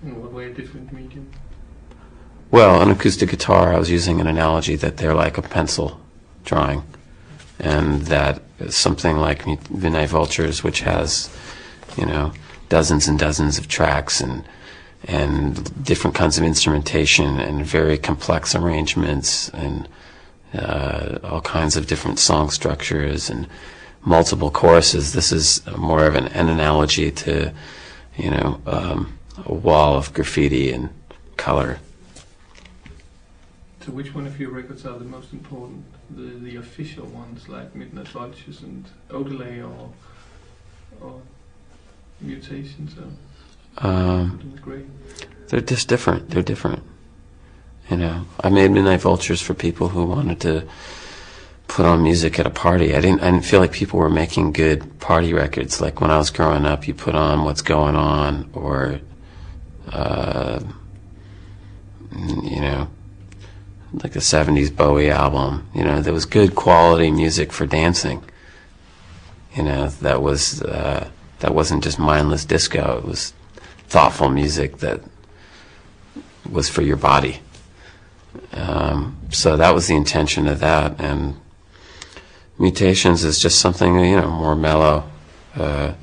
In what way a different medium? Well, an acoustic guitar, I was using an analogy that they're like a pencil drawing, and that something like Midnight Vultures, which has, you know, dozens and dozens of tracks and different kinds of instrumentation and very complex arrangements and all kinds of different song structures and multiple choruses. This is more of an analogy to, you know, a wall of graffiti and color. So which one of your records are the most important? The official ones like Midnight Vultures and Odelay or Mutations or Grey? They're just different. They're different. You know, I made Midnight Vultures for people who wanted to put on music at a party. I didn't feel like people were making good party records. Like when I was growing up, you put on What's Going On or, you know, like the 70s Bowie album. You know, there was good quality music for dancing. You know, that wasn't just mindless disco. It was thoughtful music that was for your body. So that was the intention of that. And Mutations is just something, you know, more mellow. I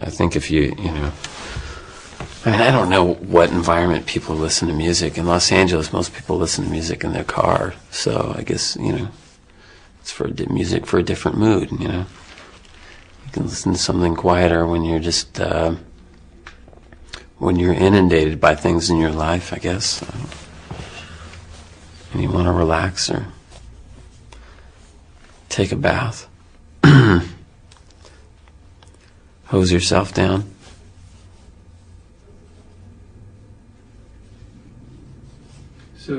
think if you know, I mean, I don't know what environment people listen to music. In Los Angeles, most people listen to music in their car. So I guess, you know, it's for music for a different mood, you know. You can listen to something quieter when you're just, when you're inundated by things in your life, I guess. And you want to relax or take a bath. Hose yourself down. So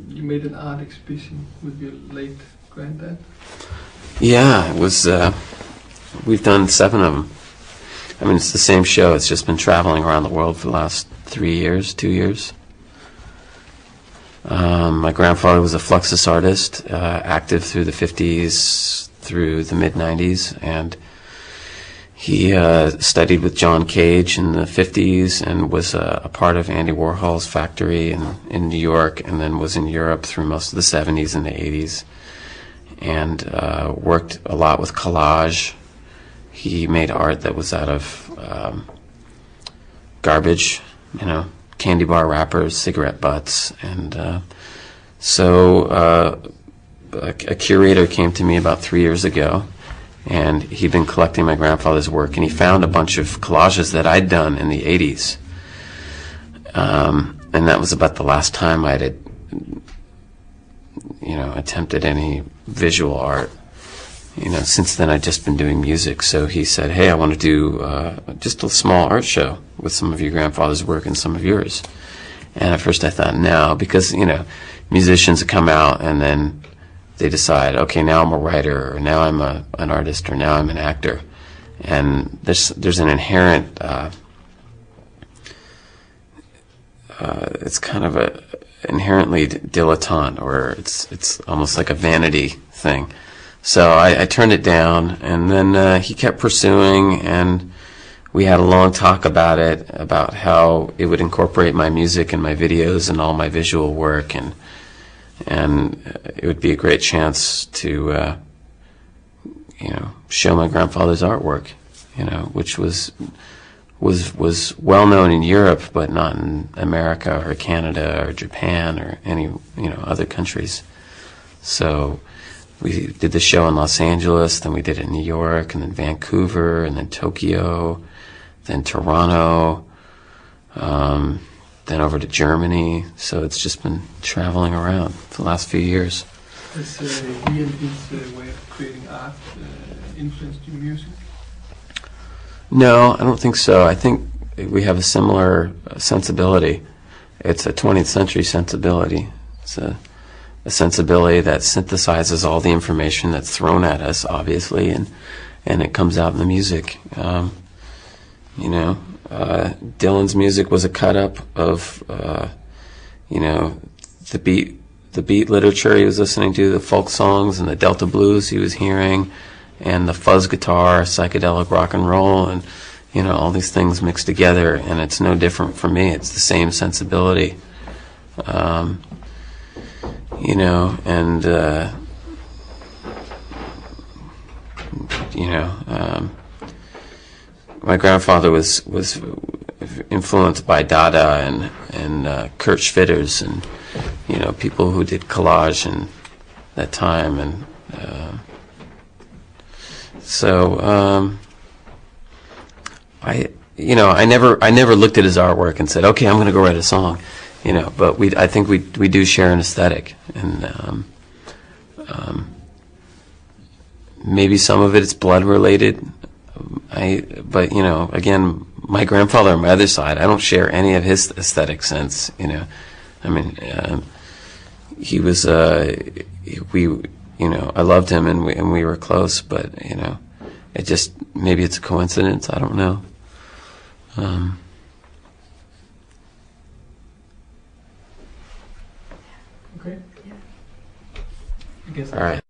you made an art exhibition with your late granddad? Yeah, it was, we've done 7 of them. I mean, it's the same show. It's just been traveling around the world for the last 2 years. My grandfather was a Fluxus artist, active through the 50s, through the mid-90s, and he studied with John Cage in the 50s and was a part of Andy Warhol's factory in New York, and then was in Europe through most of the 70s and the 80s, and worked a lot with collage. He made art that was out of garbage, you know, candy bar wrappers, cigarette butts, and so a curator came to me about 3 years ago, and he'd been collecting my grandfather's work, and he found a bunch of collages that I'd done in the 80s, and that was about the last time I had, you know, attempted any visual art. You know, since then I'd just been doing music. So he said, hey, I want to do just a small art show with some of your grandfather's work and some of yours. And at first I thought, no, because, you know, musicians come out and then they decide, okay, now I'm a writer, or now I'm an artist, or now I'm an actor. And there's an inherent, it's kind of a inherently dilettante, or it's almost like a vanity thing. So I turned it down, and then he kept pursuing, and we had a long talk about it, about how it would incorporate my music and my videos and all my visual work, and it would be a great chance to, you know, show my grandfather's artwork, you know, which was well known in Europe, but not in America or Canada or Japan or any, you know, other countries. So we did the show in Los Angeles, then we did it in New York, and then Vancouver, and then Tokyo, then Toronto, then over to Germany. So it's just been traveling around for the last few years. Has he and his way of creating art influenced your music? No, I don't think so. I think we have a similar sensibility. It's a 20th century sensibility. It's a sensibility that synthesizes all the information that's thrown at us, obviously, and it comes out in the music. You know, Dylan's music was a cut-up of, you know, the beat literature he was listening to, the folk songs and the Delta blues he was hearing, and the fuzz guitar, psychedelic rock and roll, and all these things mixed together, and it's no different for me. It's the same sensibility, and my grandfather was influenced by Dada and Kurt Schwitters and people who did collage in that time, and so I never looked at his artwork and said, okay, I'm going to go write a song, but I think we do share an aesthetic, and maybe some of it is blood related. But again, my grandfather on my other side, I don't share any of his aesthetic sense. I mean, he was I loved him, and we were close, but it just, maybe it's a coincidence. I don't know. Okay. I guess. All right.